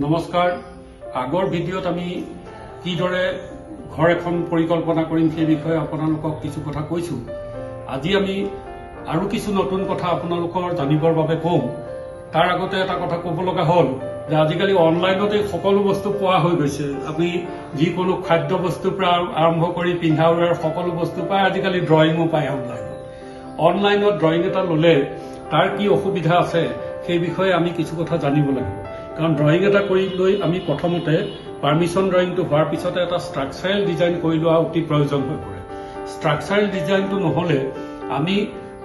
নমস্কাৰ। আগৰ ভিডিঅ'ত আমি কিদৰে ঘৰ এখন পৰিকল্পনা কৰিম সেই বিষয়ে আপোনালোকক কিছু কথা কৈছোঁ। আজি আমি আৰু কিছু নতুন কথা আপোনালোকৰ জানিবৰ বাবে কওঁ। তাৰ আগতে এটা কথা ক'ব লগা হ'ল যে আজিকালি অনলাইনতে সকলো বস্তু পোৱা হৈ গৈছে। আপুনি যিকোনো খাদ্য বস্তুৰ পৰা আৰম্ভ কৰি পিন্ধা উৰাৰ সকলো বস্তু পায়। আজিকালি ড্ৰয়িঙো পায় অনলাইনত ড্ৰয়িং এটা ল'লে তাৰ কি অসুবিধা আছে সেই বিষয়ে আমি কিছু কথা জানিব লাগিব। কাৰণ ড্ৰয়িং এটা কৰি লৈ আমি প্ৰথমতে পাৰ্মিশ্যন ড্ৰয়িংটো হোৱাৰ পিছতে এটা ষ্ট্ৰাকচাৰেল ডিজাইন কৰি লোৱা অতি প্ৰয়োজন হৈ পৰে। ষ্ট্ৰাকচাৰেল ডিজাইনটো নহ'লে আমি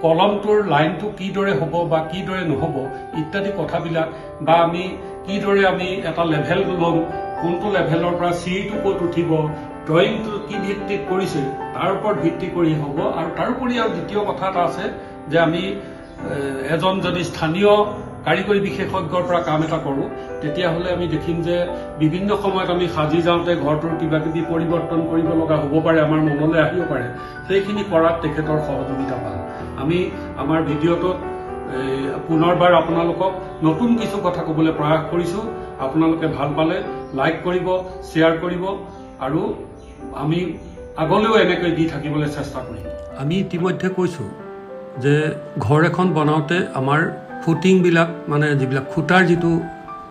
কলমটোৰ লাইনটো কিদৰে হ'ব বা কিদৰে নহ'ব ইত্যাদি কথাবিলাক বা আমি কিদৰে আমি এটা লেভেল ল'ম, কোনটো লেভেলৰ পৰা চিৰিটো ক'ত উঠিব, ড্ৰয়িংটো কি ভিত্তিত কৰিছে তাৰ ওপৰত ভিত্তি কৰি হ'ব। আৰু তাৰোপৰি আৰু দ্বিতীয় কথা এটা আছে যে আমি এজন যদি স্থানীয় কাৰিকৰী বিশেষজ্ঞৰ পৰা কাম এটা কৰোঁ তেতিয়াহ'লে আমি দেখিম যে বিভিন্ন সময়ত আমি সাজি যাওঁতে ঘৰটোৰ কিবা কিবি পৰিৱৰ্তন কৰিব লগা হ'ব পাৰে, আমাৰ মনলৈ আহিব পাৰে। সেইখিনি কৰাত তেখেতৰ সহযোগিতা পাম। আমি আমাৰ ভিডিঅ'টোত পুনৰবাৰ আপোনালোকক নতুন কিছু কথা ক'বলৈ প্ৰয়াস কৰিছোঁ। আপোনালোকে ভাল পালে লাইক কৰিব, শ্বেয়াৰ কৰিব আৰু আমি আগলৈও এনেকৈ দি থাকিবলৈ চেষ্টা কৰিম। আমি ইতিমধ্যে কৈছোঁ যে ঘৰ এখন বনাওঁতে আমাৰ ফুটিংবিলাক মানে যিবিলাক খুঁটাৰ যিটো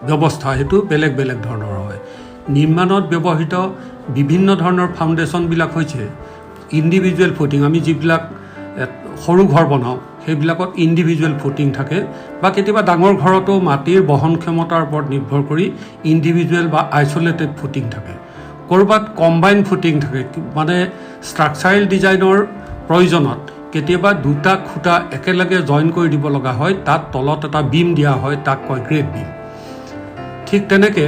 ব্যৱস্থা সেইটো বেলেগ বেলেগ ধৰণৰ হয়। নিৰ্মাণত ব্যৱহৃত বিভিন্ন ধৰণৰ ফাউণ্ডেশ্যনবিলাক হৈছে ইণ্ডিভিজুৱেল ফুটিং। আমি যিবিলাক সৰু ঘৰ বনাওঁ সেইবিলাকত ইণ্ডিভিজুৱেল ফুটিং থাকে বা কেতিয়াবা ডাঙৰ ঘৰতো মাটিৰ বহন ক্ষমতাৰ ওপৰত নিৰ্ভৰ কৰি ইণ্ডিভিজুৱেল বা আইচলেটেড ফুটিং থাকে। ক'ৰবাত কম্বাইন ফুটিং থাকে, মানে ষ্ট্ৰাকচাৰেল ডিজাইনৰ প্ৰয়োজনত কেতিয়াবা দুটা খুঁটা একেলগে জইন কৰি দিব লগা হয়। তাত তলত এটা বিম দিয়া হয়, তাক কয় গ্ৰেড বিম। ঠিক তেনেকৈ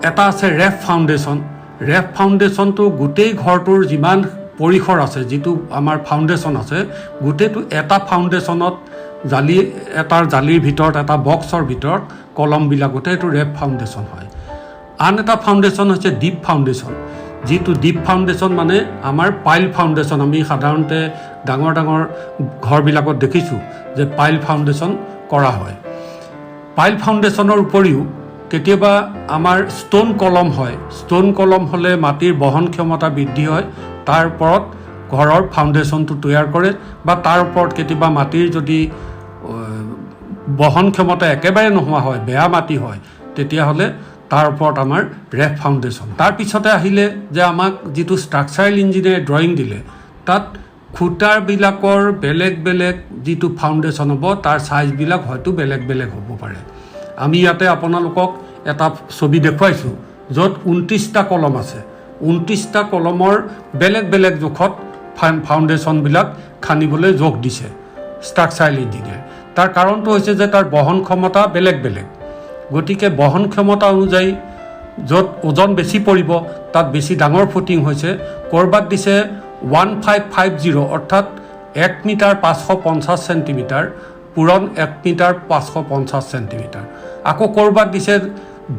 এটা আছে ৰেফ ফাউণ্ডেশ্যন। ৰেফ ফাউণ্ডেশ্যনটো গোটেই ঘৰটোৰ যিমান পৰিসৰ আছে, যিটো আমাৰ ফাউণ্ডেশ্যন আছে, গোটেইটো এটা ফাউণ্ডেশ্যনত জালিৰ ভিতৰত এটা বক্সৰ ভিতৰত কলমবিলাক গোটেইটো ৰেফ ফাউণ্ডেশ্যন হয়। আন এটা ফাউণ্ডেশ্যন হৈছে ডিপ ফাউণ্ডেশ্যন। যিটো ডিপ ফাউণ্ডেশ্যন মানে আমাৰ পাইল ফাউণ্ডেশ্যন। আমি সাধাৰণতে ডাঙৰ ডাঙৰ ঘৰবিলাকত দেখিছোঁ যে পাইল ফাউণ্ডেশ্যন কৰা হয়। পাইল ফাউণ্ডেশ্যনৰ উপৰিও কেতিয়াবা আমাৰ ষ্ট'ন কলম হয়। ষ্ট'ন কলম হ'লে মাটিৰ বহন ক্ষমতা বৃদ্ধি হয়, তাৰ ওপৰত ঘৰৰ ফাউণ্ডেশ্যনটো তৈয়াৰ কৰে। বা তাৰ ওপৰত কেতিয়াবা মাটিৰ যদি বহন ক্ষমতা একেবাৰে নোহোৱা হয়, বেয়া মাটি হয়, তেতিয়াহ'লে তাৰ ওপৰত আমাৰ ৰেফ ফাউণ্ডেশ্যন। তাৰপিছতে আহিলে যে আমাক যিটো ষ্ট্ৰাকচাৰেল ইঞ্জিনিয়াৰে ড্ৰয়িং দিলে তাত খুঁটাবিলাকৰ বেলেগ বেলেগ যিটো ফাউণ্ডেশ্যন হ'ব তাৰ চাইজবিলাক হয়তো বেলেগ বেলেগ হ'ব পাৰে। আমি ইয়াতে আপোনালোকক এটা ছবি দেখুৱাইছোঁ য'ত 29টা কলম আছে। 29টা কলমৰ বেলেগ বেলেগ জোখত ফাউণ্ডেশ্যনবিলাক খান্দিবলৈ জোখ দিছে ষ্ট্ৰাকচাৰেল ইঞ্জিনিয়াৰ। তাৰ কাৰণটো হৈছে যে তাৰ বহন ক্ষমতা বেলেগ বেলেগ। গতিকে বহন ক্ষমতা অনুযায়ী য'ত ওজন বেছি পৰিব তাত বেছি ডাঙৰ ফুটিং হৈছে। ক'ৰবাত দিছে 1550 অৰ্থাৎ 1 মিটাৰ 550 চেণ্টিমিটাৰ, পূৰণ 1 মিটাৰ 550 চেণ্টিমিটাৰ। আকৌ ক'ৰবাত দিছে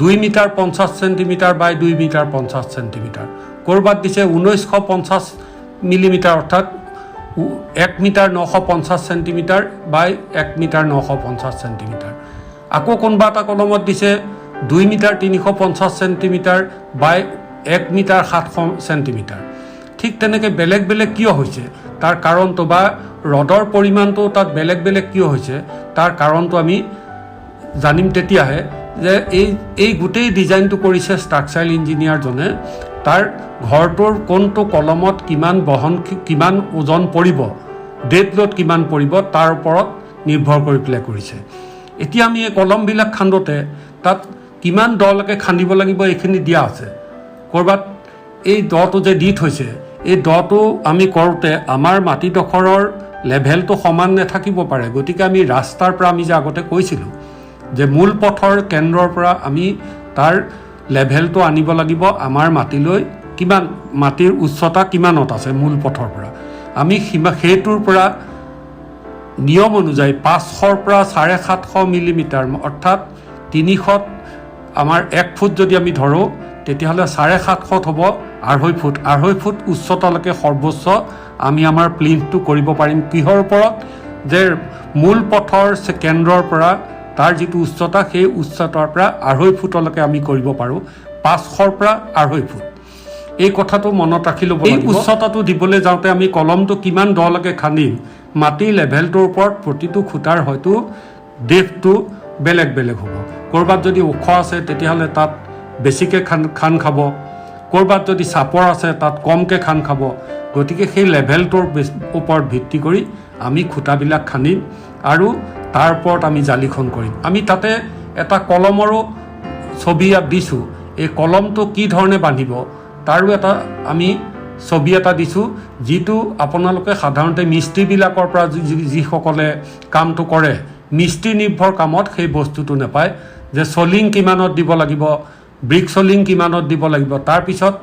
2 মিটাৰ 50 চেণ্টিমিটাৰ বাই 2 মিটাৰ 50 চেণ্টিমিটাৰ। ক'ৰবাত দিছে 1950 মিলিমিটাৰ অৰ্থাৎ 1 মিটাৰ 950 চেণ্টিমিটাৰ বাই 1 মিটাৰ 950 চেণ্টিমিটাৰ। আকৌ কোনোবা এটা কলমত দিছে 2 মিটাৰ 350 চেণ্টিমিটাৰ বাই 1 মিটাৰ 700 চেণ্টিমিটাৰ। ঠিক তেনেকৈ বেলেগ বেলেগ কিয় হৈছে তাৰ কাৰণটো বা ৰডৰ পৰিমাণটো তাত বেলেগ বেলেগ কিয় হৈছে তাৰ কাৰণটো আমি জানিম তেতিয়াহে যে এই গোটেই ডিজাইনটো কৰিছে ষ্ট্ৰাকচাৰেল ইঞ্জিনিয়াৰজনে। তাৰ ঘৰটোৰ কোনটো কলমত কিমান ওজন পৰিব, ডেড লোড কিমান পৰিব তাৰ ওপৰত নিৰ্ভৰ কৰি পেলাই কৰিছে। এতিয়া আমি এই কলমবিলাক খান্দোতে তাত কিমান দলৈকে খান্দিব লাগিব এইখিনি দিয়া আছে। ক'ৰবাত এই দটো যে দি থৈছে এই দটো আমি কৰোঁতে আমাৰ মাটিডোখৰৰ লেভেলটো সমান নাথাকিব পাৰে। গতিকে আমি ৰাস্তাৰ পৰা আমি যে আগতে কৈছিলোঁ যে মূল পথৰ কেন্দ্ৰৰ পৰা আমি তাৰ লেভেলটো আনিব লাগিব আমাৰ মাটিলৈ, কিমান মাটিৰ উচ্চতা কিমানত আছে মূল পথৰ পৰা। আমি সেইটোৰ পৰা নিয়ম অনুযায়ী 500ৰ পৰা 750 মিলিমিটাৰ অৰ্থাৎ 300 আমাৰ 1 ফুট যদি আমি ধৰোঁ তেতিয়াহ'লে 750 হ'ব 2.5 ফুট উচ্চতালৈকে সৰ্বোচ্চ আমি আমাৰ প্লিন্থটো কৰিব পাৰিম। কিহৰ ওপৰত? যে মূল পথৰ কেন্দ্ৰৰ পৰা তাৰ যিটো উচ্চতা সেই উচ্চতাৰ পৰা 2.5 ফুটলৈকে আমি কৰিব পাৰোঁ, 500ৰ পৰা 2.5 ফুট। এই কথাটো মনত ৰাখি ল'ব লাগিব। এই উচ্চতাটো দিবলৈ যাওঁতে আমি কলমটো কিমান দলৈকে খান্দিম, মাটিৰ লেভেলটোৰ ওপৰত প্ৰতিটো খুঁটাৰ হয়তো ডেপথটো বেলেগ বেলেগ হ'ব। ক'ৰবাত যদি ওখ আছে তেতিয়াহ'লে তাত বেছিকৈ খান খাব, ক'ৰবাত যদি চাপৰ আছে তাত কমকৈ খান খাব। গতিকে সেই লেভেলটোৰ ওপৰত ভিত্তি কৰি আমি খুঁটাবিলাক খান্দিম আৰু তাৰ ওপৰত আমি জালিখন কৰিম। আমি তাতে এটা কলমৰো ছবি ইয়াত দিছোঁ। এই কলমটো কি ধৰণে বান্ধিব তাৰো এটা আমি ছবি এটা দিছোঁ, যিটো আপোনালোকে সাধাৰণতে মিস্ত্ৰীবিলাকৰ পৰা যিসকলে কামটো কৰে, মিস্ত্ৰী নিৰ্ভৰ কামত সেই বস্তুটো নাপায় যে চলিং কিমানত দিব লাগিব, ব্ৰিক চলিং কিমানত দিব লাগিব। তাৰপিছত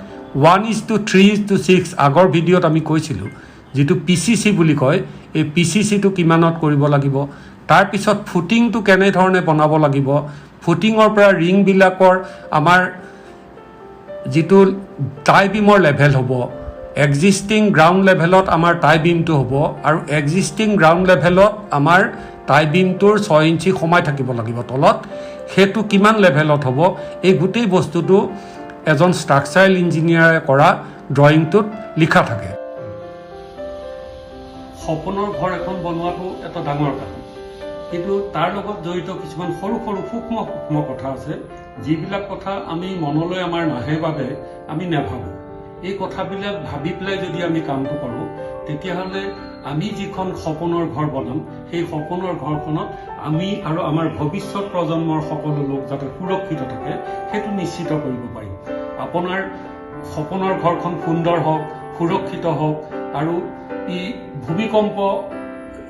1:3:6 আগৰ ভিডিঅ'ত আমি কৈছিলোঁ, যিটো PCC বুলি কয়, এই PCCটো কিমানত কৰিব লাগিব। তাৰপিছত ফুটিংটো কেনেধৰণে বনাব লাগিব, ফুটিঙৰ পৰা ৰিংবিলাকৰ আমাৰ যিটো টাই বিমৰ লেভেল হ'ব, এক্সিষ্টিং গ্ৰাউণ্ড লেভেলত আমাৰ টাই বিমটো হ'ব আৰু এক্সিষ্টিং গ্ৰাউণ্ড লেভেলত আমাৰ টাই বিমটোৰ 6 ইঞ্চি সোমাই থাকিব লাগিব তলত, সেইটো কিমান লেভেলত হ'ব। এই গোটেই বস্তুটো এজন ষ্ট্ৰাকচাৰেল ইঞ্জিনিয়াৰে কৰা ড্ৰয়িংটোত লিখা থাকে। সপোনৰ ঘৰ এখন বনোৱাটো এটা ডাঙৰ কাম, কিন্তু তাৰ লগত জড়িত কিছুমান সৰু সৰু সূক্ষ্ম সূক্ষ্ম কথা আছে, যিবিলাক কথা আমি মনলৈ আমাৰ নাহে বাবে আমি নাভাবোঁ। এই কথাবিলাক ভাবি পেলাই যদি আমি কামটো কৰোঁ, তেতিয়াহ'লে আমি যিখন সপোনৰ ঘৰ বনাম, সেই সপোনৰ ঘৰখনত আমি আৰু আমাৰ ভৱিষ্যত প্ৰজন্মৰ সকলো লোক যাতে সুৰক্ষিত থাকে সেইটো নিশ্চিত কৰিব পাৰিম। আপোনাৰ সপোনৰ ঘৰখন সুন্দৰ হওক, সুৰক্ষিত হওক আৰু ই ভূমিকম্প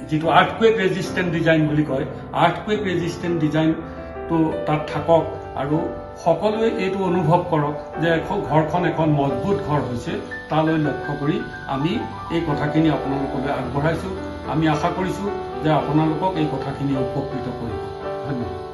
যিটো আৰ্থকুৱেক ৰেজিষ্টেণ্ট ডিজাইন বুলি কয়, আৰ্থকুৱেক ৰেজিষ্টেণ্ট ডিজাইনটো তাত থাকক আৰু সকলোৱে এইটো অনুভৱ কৰক যে ঘৰখন এখন মজবুত ঘৰ হৈছে। তালৈ লক্ষ্য কৰি আমি এই কথাখিনি আপোনালোকলৈ আগবঢ়াইছোঁ। আমি আশা কৰিছোঁ যে আপোনালোকক এই কথাখিনি উপকৃত কৰিব। ধন্যবাদ।